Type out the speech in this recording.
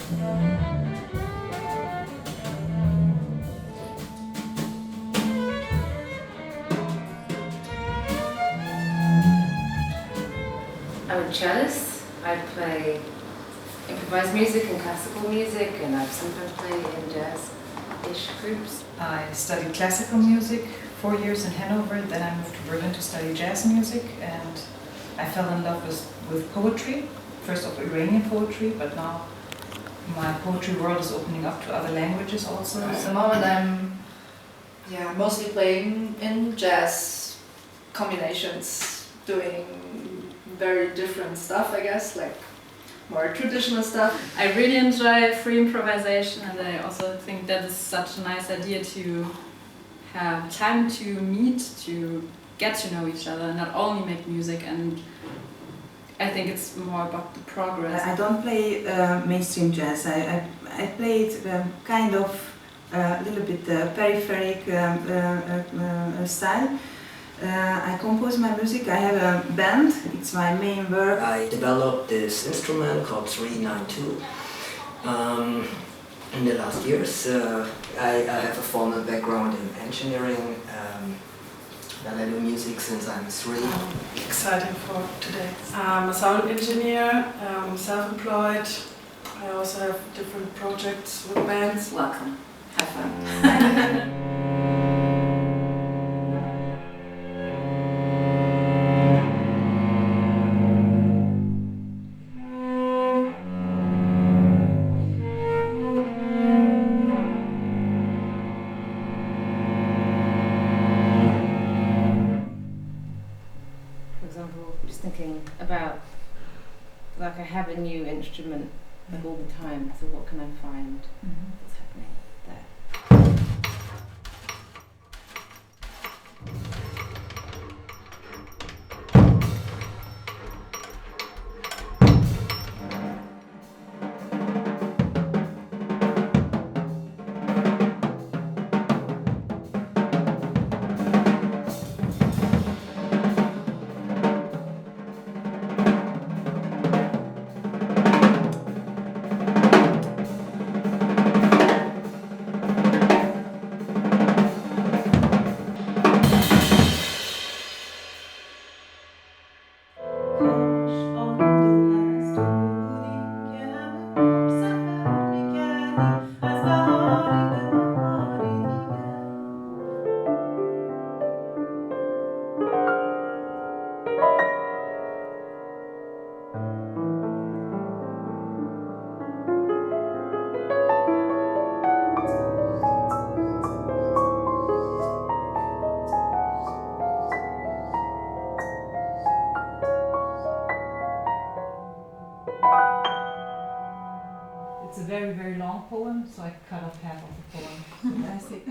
I'm a cellist. I play improvised music and classical music, and I've sometimes played in jazz-ish groups. I studied classical music 4 years in Hanover, then I moved to Berlin to study jazz music, and I fell in love with poetry, first of Iranian poetry, but now my poetry world is opening up to other languages also. At the moment I'm mostly playing in jazz combinations, doing very different stuff, I guess, like more traditional stuff. I really enjoy free improvisation, and I also think that is such a nice idea to have time to meet, to get to know each other, not only make music, and I think it's more about the progress. I don't play mainstream jazz. I play it kind of a little bit peripheric style. I compose my music. I have a band. It's my main work. I developed this instrument called 392. In the last years, I have a formal background in engineering, and I do music since I'm 3. Exciting for today. I'm a sound engineer, I'm self-employed. I also have different projects with bands. Welcome. Have fun. Just thinking about, like, I have a new instrument like all the time, so what can I find that's happening there? It's a very, very long poem, so I cut off half of the poem. I see.